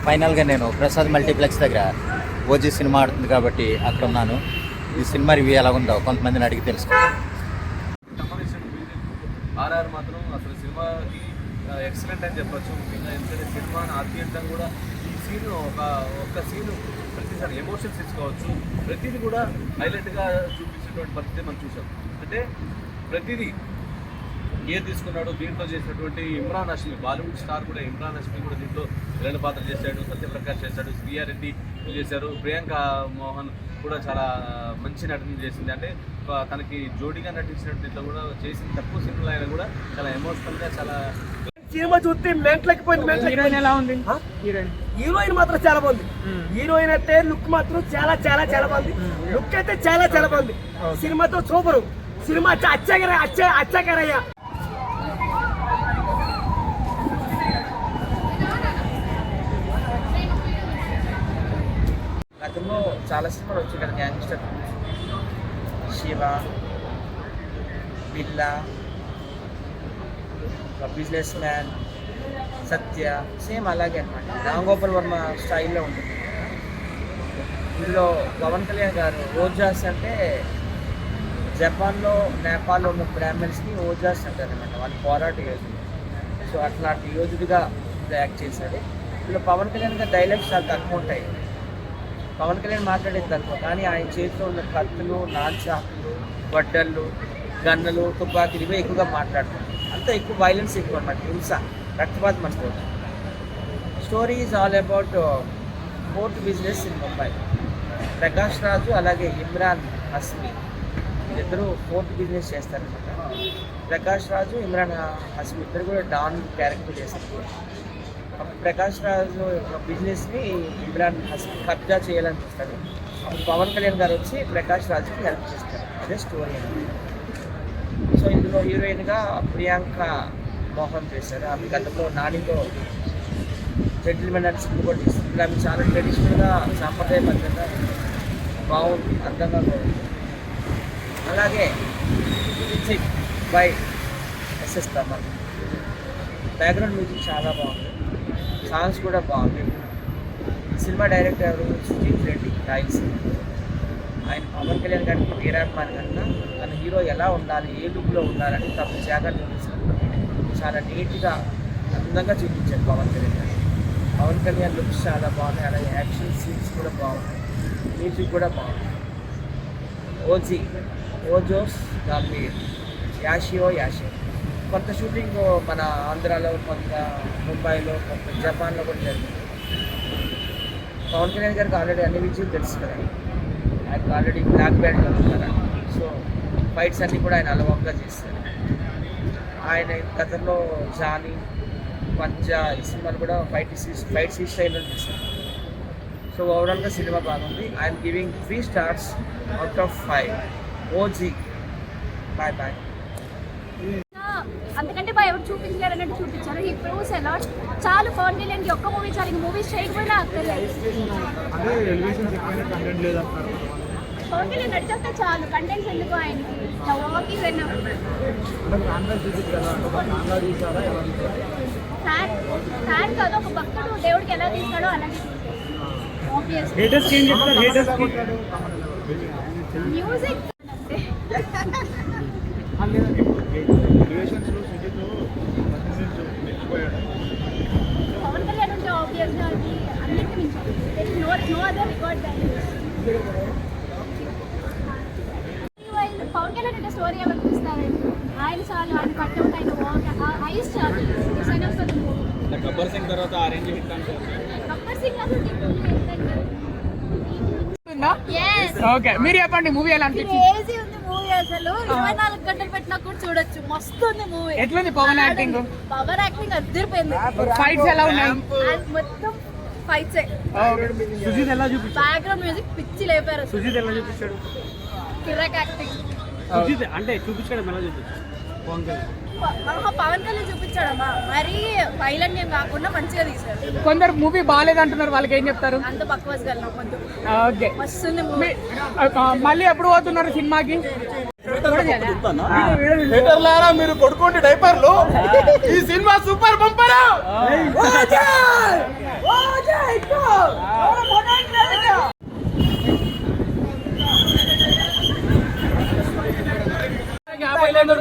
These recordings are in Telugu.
ఫైనల్గా నేను ప్రసాద్ మల్టీప్లెక్స్ దగ్గర ఓజీ సినిమా ఆడుతుంది కాబట్టి అక్కడ ఉన్నాను. ఈ సినిమా రివ్యూ ఎలా ఉందో కొంతమందిని అడిగి తెలుసుకుంటాను. ఆర్ఆర్ మాత్రం అసలు సినిమాకి ఎక్సలెంట్ అని చెప్పచ్చు. ముఖ్యంగా ఎందుకంటే సినిమా ఆద్యంతం కూడా ఈ సీన్ ఒక్క సీను ప్రతిసారి ఎమోషన్స్ తీసుకోవచ్చు, ప్రతిదీ కూడా హైలైట్గా చూపించేటువంటి పరిస్థితి మనం చూసాం. అంటే ప్రతిదీ ఏది తీసుకున్నాడు దీంట్లో చేసినటువంటి ఇమ్రాన్ హష్మి, బాలీవుడ్ స్టార్ కూడా ఇమ్రాన్ హష్మి కూడా దీంట్లో విలన్ పాత్ర చేశాడు, సత్యప్రకాష్ చేశాడు, శ్రీయారెడ్డి చేశారు, ప్రియాంక మోహన్ కూడా చాలా మంచి నటన చేసింది. అంటే తనకి జోడీగా నటించినట్టు దీంట్లో కూడా చేసిన తక్కువ సినిమాలు అయినా కూడా చాలా ఎమోషనల్గా చాలా సినిమా చూస్తే హీరోయిన్ మాత్రం చాలా బాగుంది. హీరోయిన్ అయితే లుక్ మాత్రం చాలా చాలా చాలా బాగుంది. లుక్ అయితే చాలా చాలా బాగుంది. సినిమాతో సూపరు. సినిమా అచ్చాకరయ్యా. గతంలో చాలా సినిమాలు వచ్చాయి కదా, గ్యాంగ్స్టర్, శివ, బిల్లా, బిజినెస్ మ్యాన్, సత్య, సేమ్ అలాగే అనమాట. రామ్ గోపాల్ వర్మ స్టైల్లో ఉంటుంది. ఇందులో పవన్ కళ్యాణ్ గారు ఓజాస్ అంటే జపాన్లో నేపాల్లో ఉన్న బ్రాహ్మణ్స్ని ఓజాస్ అంటారు అనమాట. వాళ్ళు పోరాట యోధులు. సో అట్లాంటి యోధుడిగా యాక్ట్ చేశాడు. ఇందులో పవన్ కళ్యాణ్ గారి డైలాగ్స్ చాలా తక్కువ ఉంటాయి. పవన్ కళ్యాణ్ మాట్లాడేది తక్కువ, కానీ ఆయన చేతిలో ఉన్న కత్తులు, నాన్చాకులు, గొడ్డళ్ళు, గన్నులు, తుపాకీలు ఇవే ఎక్కువగా మాట్లాడుతారు. అంతా ఎక్కువ వైలెన్స్ ఎక్కువ అన్నమాట. హింస, రక్తపాతం అనుకోవచ్చు. Story is all about port business in Mumbai. Prakash Raju అలాగే ఇమ్రాన్ హస్మి ఇద్దరు పోర్ట్ బిజినెస్ చేస్తారనమాట. ప్రకాష్ రాజు, ఇమ్రాన్ హస్మి ఇద్దరు కూడా డాన్ క్యారెక్టర్ చేస్తారు. ప్రకాష్ రాజు బిజినెస్ని ఇమ్రాన్ హస్మి కబ్జా చేయాలని చూస్తాడు. అప్పుడు పవన్ కళ్యాణ్ గారు వచ్చి ప్రకాష్ రాజుకి హెల్ప్ చేస్తారు. అదే స్టోరీ అనేది. సో ఇందులో హీరోయిన్గా ప్రియాంక మోహన్ చేశారు. ఆమె గతంలో నానితో జెంటిల్మెన్ అని సినిమా కూడా తీస్తుంది. ఆమె చాలా ట్రెడిషనల్గా, సాంప్రదాయబద్ధంగా బాగుంది, అందంగా బాగుంది. అలాగే music by SS Thaman. Background music చాలా బాగుంది, సాంగ్స్ కూడా బాగుంది. సినిమా డైరెక్టర్ ఎవరు? సుజీత్ రెడ్డి, రాయల్స్. ఆయన పవన్ కళ్యాణ్ గారికి వీరాభిమాని కన్నా తన హీరో ఎలా ఉండాలి, ఏ లుక్లో ఉండాలని తమ జాగ్రత్త చూపిస్తారు. చాలా నీట్గా, అందంగా చూపించారు పవన్ కళ్యాణ్ గారు. పవన్ కళ్యాణ్ లుక్స్ చాలా బాగున్నాయి. అలాగే యాక్షన్ సీన్స్ కూడా బాగున్నాయి, మ్యూజిక్ కూడా బాగుంది. ఓజోస్ గంభీర్, యాషియో కొంత షూటింగ్ మన ఆంధ్రాలో, కొంత ముంబైలో, కొంత జపాన్లో కూడా జరిగింది. పవన్ కళ్యాణ్ గారికి ఆల్రెడీ అన్ని విజయాలు తెలుసు కదా, ఆయనకు ఆల్రెడీ బ్లాక్ బెల్ట్ ఉన్నారు. సో ఫైట్స్ అన్నీ కూడా ఆయన అలవాటుగా చేస్తారు. ఆయన గతంలో జానీ, పంజా ఈ సినిమాలు కూడా ఫైట్ స్టైల్లో చేస్తారు. సో ఓవరాల్గా సినిమా బాగుంది. I'm giving 3 stars out of 5. OG. Bye. అంతకంటే బాగా ఎవరు చూపించలేరు అన్నట్టు చూపించారు. ఈ ప్రూవ్స్ ఎలా చాలు. పవన్ కళ్యాణ్ ఒక్క మూవీ చాలు, ఇంక మూవీస్ చేయకపోయినా అక్కర్లేదు. పవన్ కళ్యాణ్ నడిచేస్తే చాలు, కంటెంట్స్ ఎందుకు ఆయనకి. ఫ్యాన్ కాదు, ఒక భక్తుడు దేవుడికి ఎలా తీస్తాడో అలాగే మ్యూజిక్. పవన్ కళ్యాణ్ ఉంటే ఆబ్వియస్గా అది అన్నింటి మించి no other record. Pawan Kalyan అంటే స్టోరీ ఎవరు చూస్తారు? ఆయన చాలు, ఆయన కట్అవుట్, ఆయన ఐస్ చాలు. గబ్బర్ సింగ్ తర్వాత ఆరెంజ్ హిట్ అంటే గబ్బర్ సింగ్ అసలు ఓకే, మీరు చెప్పండి మూవీ ఎలా అనిపించింది? క్రేజీ ఉంది మూవీ. అసలు 24 గంటలు పెట్టినా కూడా చూడొచ్చు. మస్తు ఉంది మూవీ. ఎట్లుంది పవన్ యాక్టింగ్? పవన్ యాక్టింగ్ అదిరిపోయింది. ఫైట్స్ ఎలా ఉన్నాయి? మొత్తం ఫైట్సే. సుజీత్ ఎలా చూపించాడు? బ్యాక్గ్రౌండ్ మ్యూజిక్ పిచ్చి లేపారు. సుజీత్ ఎలా చూపించాడు? కిరాక్ యాక్టింగ్. సుజీత్ అంటే చూపించడం ఎలా చూపించాడు? పవన్ కళ్యాణ్ చూపించాడమ్మా, మరి వైలెంట్ ఏం కాకుండా మంచిగా తీశాడు. కొందరు మూవీ బాగాలేదంటున్నారు, వాళ్ళకి ఏం చెప్తారు? అంత పక్వాస్ గెలినా కొంచెం. ఓకే, మస్తుంది మూవీ. మళ్ళీ ఎప్పుడు పోతున్నారు సినిమాకి? థియేటర్లారా మీరు కొడుకోండి డైపర్లు. ఈ సినిమా సూపర్ బంపర్.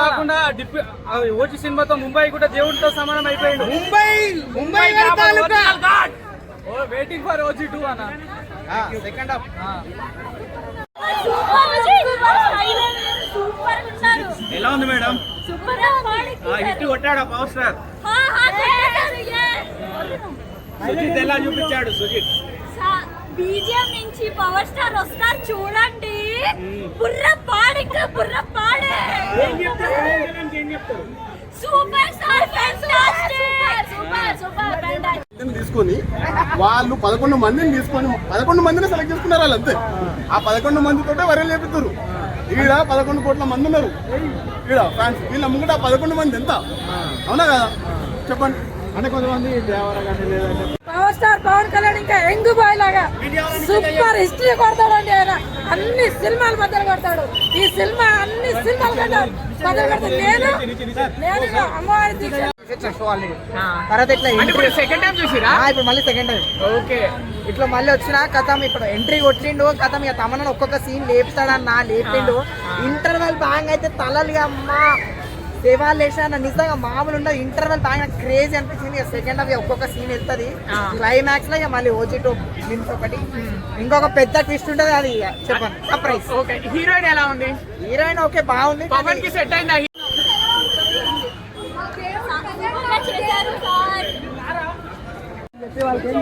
కాకుండా ఓజీ సినిమాతో ముంబై కూడా దేవుడితో సమానం అయిపోయిండు. ముంబై వెయిటింగ్ ఫర్ ఓజీ 2 అన్న. సెకండ్ హాఫ్ ఎలా ఉంది మేడం? హిట్ కొట్టాడు పవర్ స్టార్. సుజిత్ ఎలా చూపించాడు? సుజిత్ బీజిఎం నుంచి పవర్ స్టార్ వస్తారు చూడండి. బుర్ర పాడింకా బుర్ర పాడే. Super star fantastic. Super fantastic. తీసుకొని వాళ్ళు 11 మందిని తీసుకొని 11 మందిని సెలెక్ట్ చేసుకున్నారు వాళ్ళు అంతే. ఆ 11 మందితోటే వరే లేపుతారు. ఈడ 11 కోట్ల మంది ఉన్నారు ఈడ ఫ్యాన్స్. వీళ్ళు అమ్ముకుంటే ఆ 11 మంది ఎంత? అవునా కదా చెప్పండి. అంటే కొంతమంది దేవర కానీ లేదంటే పవర్ స్టార్ పవన్ కళ్యాణ్ ఇంకా యంగ్ బాయ్ లాగా సూపర్ హిస్టరీ కొడతాడండి ఆయన. అన్ని సినిమాలు బద్దలు కొడతాడు. ఈ సినిమా అన్ని సినిమాలు బద్దలు కొడతాడు. నేను అమ్మవారి దీక్ష తర్వాత ఇట్లా ఇప్పుడు సెకండ్ టైం చూసిరా? ఇప్పుడు మళ్ళీ సెకండ్ టైం ఓకే. ఇట్లా మళ్ళీ వచ్చిన కథం ఇప్పుడు ఎంట్రీ కొట్టిండు కథం. ఇక తమన్నా ఒక్కొక్క సీన్ లేపుతాడన్నా లేపిండు. ఇంటర్వెల్ బ్యాంగ్ అయితే తలలు అమ్మా దేవాలు వేసాను నిజంగా మామూలు ఉండదు. ఇంటర్వెల్ బాగా క్రేజీ అనిపించింది. ఇక సెకండ్ హాఫ్ ఒక్కొక్క సీన్ వెళ్తుంది. క్లైమాక్స్ లో ఇక మళ్ళీ ఓజీ 2 విన్స్ ఒకటి ఇంకొక పెద్ద ట్విస్ట్ ఉంటుంది. అది చెప్పండి సర్ప్రైజ్. ఓకే. హీరోయిన్ ఎలా ఉంది? హీరోయిన్ ఓకే బాగుంది. పవన్ కి సెట్ అయిందా?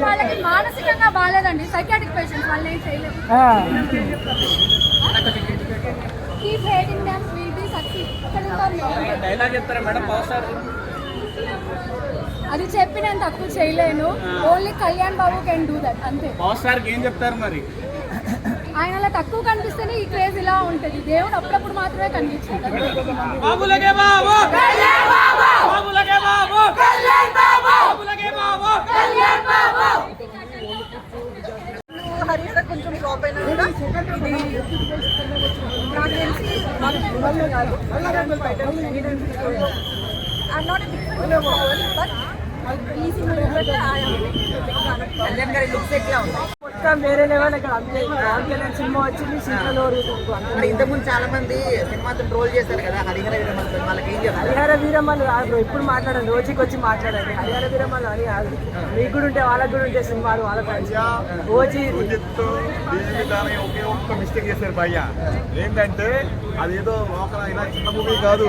వాళ్ళకి మానసికంగా బాగాలేదండి. సైకాట్రిక్ పేషెంట్స్ వాళ్ళు ఏం చేయలేరు. Keep hating them will be succeed. Dialogue చెప్తారా మేడం పవర్ స్టార్? అది చెప్పి నేను తక్కువ చేయలేను. Only Kalyan Babu can do that అంతే. పవర్ స్టార్ ఏం చెప్తారు మరి? ఆయన అలా తక్కువ కనిపిస్తేనే ఈ క్రేజ్ ఇలా ఉంటుంది. దేవుడు అప్పుడప్పుడు మాత్రమే కనిపించాడు. బాబులకే బాబు కళ్యాణ్ బాబు, బాబులకే బాబు కళ్యాణ్ బాబు, బాబులకే బాబు కళ్యాణ్ బాబు. హరిహర కొంచెం ఫ్లాప్ అయినా కూడా ఇది నాకు తెలిసి I'm not a big fan of Pawan, but easy movement. Kalyan గారి లుక్స్ ఎట్లా ఉంది? మొత్తం వేరే లెవెల్ ఇక్కడ అంతే. పవన్ కళ్యాణ్ సినిమా వచ్చింది సీట్లలో మరి ఇంతకుముందు చాలా మంది సినిమాతో ట్రోల్ చేశారు కదా హరిహర వీరమల్. వాళ్ళకి ఏం చెప్తారు? హరిహర వీరమ్మలు కాదు ఇప్పుడు మాట్లాడండి. రోజుకి వచ్చి మాట్లాడండి. హరిహర వీరమ్మలు అని కాదు. మీకు కూడా ఉంటే వాళ్ళకి కూడా ఉంటే సినిమాలు వాళ్ళ ఓజీ ఒకే ఒక్క మిస్టేక్ చేశారు భయ్య. ఏంటంటే అదేదో ఒక ఇలా చిన్న మూవీ కాదు,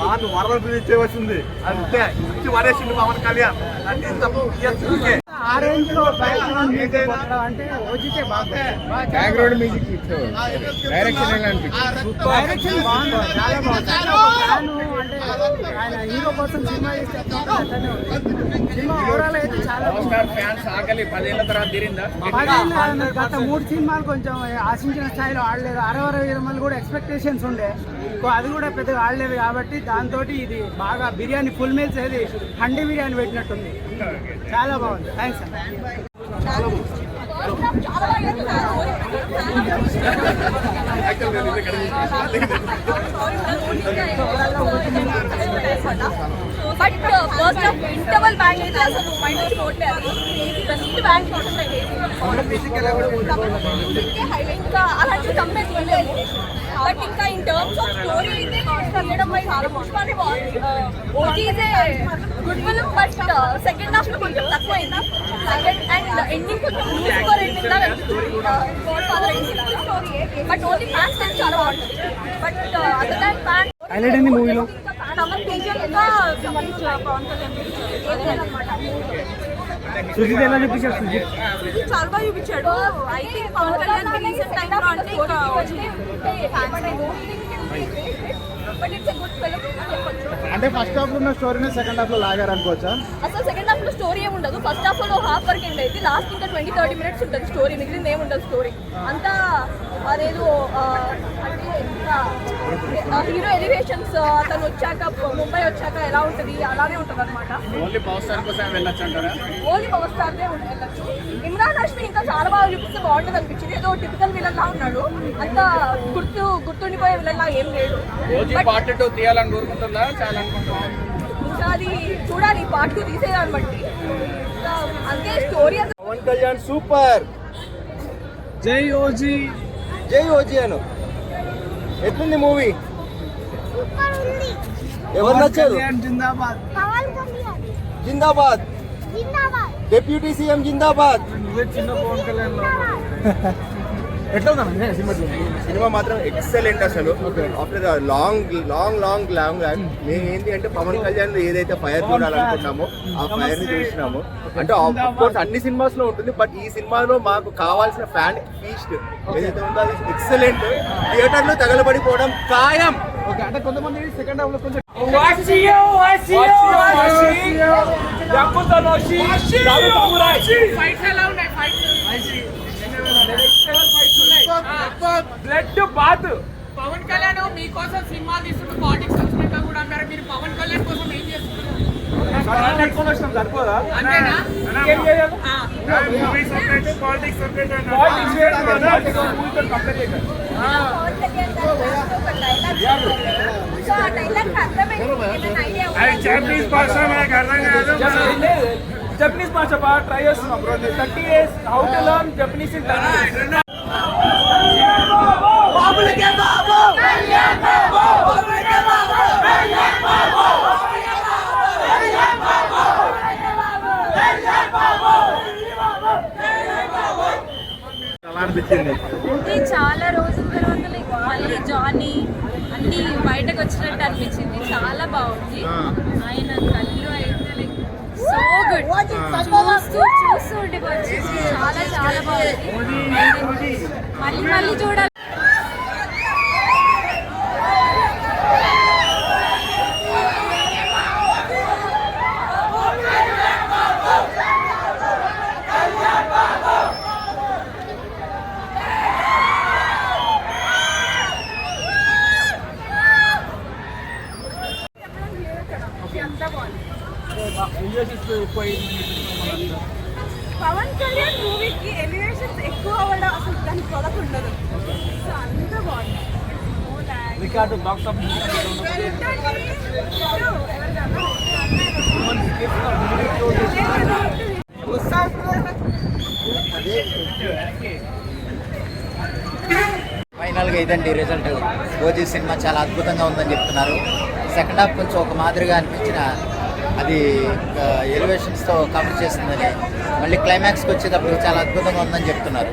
పాన్ వరద ఇచ్చేవచ్చింది అంతే. ఇచ్చి వరేసింది పవన్ కళ్యాణ్ అంటే తప్పు. ఆ రేంజ్ లో అంటే ఓజీకే బ్యాక్గ్రౌండ్ మ్యూజిక్ డైరెక్షన్ ఎలా అనిపించింది? డైరెక్షన్ బాగుంది, చాలా బాగుంది. అంటే ఆయన హీరో కోసం సినిమా చేస్తే సినిమా ఓవరాల్ అయితే చాలా ఫ్యాన్స్ ఆకలి 10 ఏళ్ల తర్వాత తీరిందా? గత 3 సినిమాలు కొంచెం ఆశించిన స్థాయిలో ఆడలేదు. అరవర వీరమ్మలు కూడా ఎక్స్పెక్టేషన్స్ ఉండే, అది కూడా పెద్దగా ఆడలేదు. కాబట్టి దాంతో ఇది బాగా బిర్యానీ ఫుల్ మీల్స్ ఏది హండీ బిర్యానీ పెట్టినట్టుంది. చాలా బాగుంది. థ్యాంక్స్ అండి. But first of interval bank అయితే అసలు మైండ్ నుంచి పోవట్లేదు. బెస్ట్ బ్యాంక్ ఇంకా అలాంటివి కంపేర్ చేయలేము. బట్ ఇంకా ఇన్ టర్మ్స్ ఆఫ్ స్టోరీ అయితే వెళ్ళడం చాలా పుష్పాన్ని బాగుంది. OG is a good film but second half లో కొంచెం తక్కువైంది. సెకండ్ అండ్ ఎండింగ్ కొంచెం సూపర్ ఎండింగ్ లాగా బట్ ఓన్లీ ఫ్యాన్స్ అయితే చాలా బాగుంటుంది. But other than fan highlight అయింది మూవీలో తమన్ టీచర్ ఇంకా పవన్ కళ్యాణ్ సుజిత్ ఎలా చూపించారు? సుజిత్ చాలా బాగా చూపించాడు. I think Pawan Kalyan recent టైంలో అంటే but it's a good film చెప్పొచ్చు. అంటే ఫస్ట్ హాఫ్ లో ఉన్న స్టోరీని సెకండ్ హాఫ్ లో లాగారు అనుకోవచ్చా? అసలు సెకండ్ హాఫ్ లో స్టోరీ ఏమి ఉండదు. ఫస్ట్ హాఫ్ లో హాఫ్ వరకు ఎండ్ అయితే లాస్ట్ ఇంకా 20-30 మినిట్స్ ఉంటుంది స్టోరీ. మిగిలింది ఏమి ఉండదు స్టోరీ అంతా. అదేదో అంటే హీరో ఎలివేషన్స్ అతను వచ్చాక ముంబై వచ్చాక ఎలా ఉంటుంది అలానే ఉంటుంది అనమాట. ఓన్లీ పవర్ స్టార్ కోసం వెళ్ళొచ్చు అంటారా? ఓన్లీ పవర్ స్టార్ వెళ్ళచ్చు. ఇమ్రాన్ హష్మి ఇంకా చాలా బాగా చూపిస్తే బాగుంటుంది అనిపించింది. ఏదో టిపికల్ విలన్ లా ఉన్నాడు. అంత గుర్తుండిపోయే విలన్ లా ఏం లేడు. పార్ట్ 2 తీయాలని కోరుకుంటుందా? చాలా అనుకుంటున్నాను. ఇంకా అది చూడాలి పార్ట్ 2 తీసేదాన్ని బట్టి. అంతే స్టోరీ అంతా పవన్ కళ్యాణ్ సూపర్. జై ఓజీ. జై ఓజీ అను. ఎట్లుంది మూవీ? ఎవరు నచ్చారు? జిందాబాద్. జిందాబాద్. డిప్యూటీ సీఎం జిందాబాద్. నువ్వే చిన్న పవన్ కళ్యాణ్ లో ఎట్లా ఉందా సినిమా? మాత్రం ఎక్సలెంట్ అసలు. After long long long long మేము ఏంటి అంటే పవన్ కళ్యాణ్ లో ఏదైతే ఫైర్ చూడాలనుకున్నామో ఆ ఫైర్ ని చూసినాము. అంటే ఆఫ్కోర్స్ అన్ని సినిమాస్ లో ఉంటుంది, బట్ ఈ సినిమాలో మాకు కావాల్సిన ఫ్యాన్ ఫీస్ట్ ఏదైతే ఉందో అది ఎక్సలెంట్. థియేటర్ లో తగలబడిపోవడం ఖాయం. ఓకే, అంటే కొంతమంది సెకండ్ హాఫ్ లో కొంచెం బ్లడ్ బాత్. పవన్ కళ్యాణ్ మీకోసం సినిమా తీసుకుంటూ పాలిటిక్స్ వచ్చినట్టు కూడా అన్నారు. మీరు పవన్ కళ్యాణ్ కోసం ఏం చేస్తున్నారు? సరిపోదా? అంతేనా? ఏం చేయాలి? జపనీస్ భాష బాగా ట్రై చేస్తున్నాం bro. 30 days how to learn Japanese in 30 days. అంటే చాలా రోజుల తర్వాత లైక్ మళ్ళీ జానీ అన్ని బయటకు వచ్చినట్టు అనిపించింది. చాలా బాగుంది. ఆయన కళ్ళు అయితే లైక్ సో గుడ్. చూస్తూ చూస్తూ ఉండిపోవచ్చు. చాలా చాలా బాగుంది. మళ్ళీ మళ్ళీ చూడాలి. పవన్ కళ్యాణ్ మూవీకి ఎలివేషన్స్ ఎక్కువ అవ్వడం అసలు దాని కొరకు ఉండదు. సో అంత బాగుంది. రికార్డు బాక్స్ ఆఫీస్ ఫైనల్గా ఇదండి రిజల్ట్. ఓజీ సినిమా చాలా అద్భుతంగా ఉందని చెప్తున్నారు. సెకండ్ హాఫ్ కొంచెం ఒక మాదిరిగా అనిపించిన అది ఎలివేషన్స్తో కవర్ చేస్తుందని, మళ్ళీ క్లైమాక్స్కి వచ్చేటప్పుడు చాలా అద్భుతంగా ఉందని చెప్తున్నారు.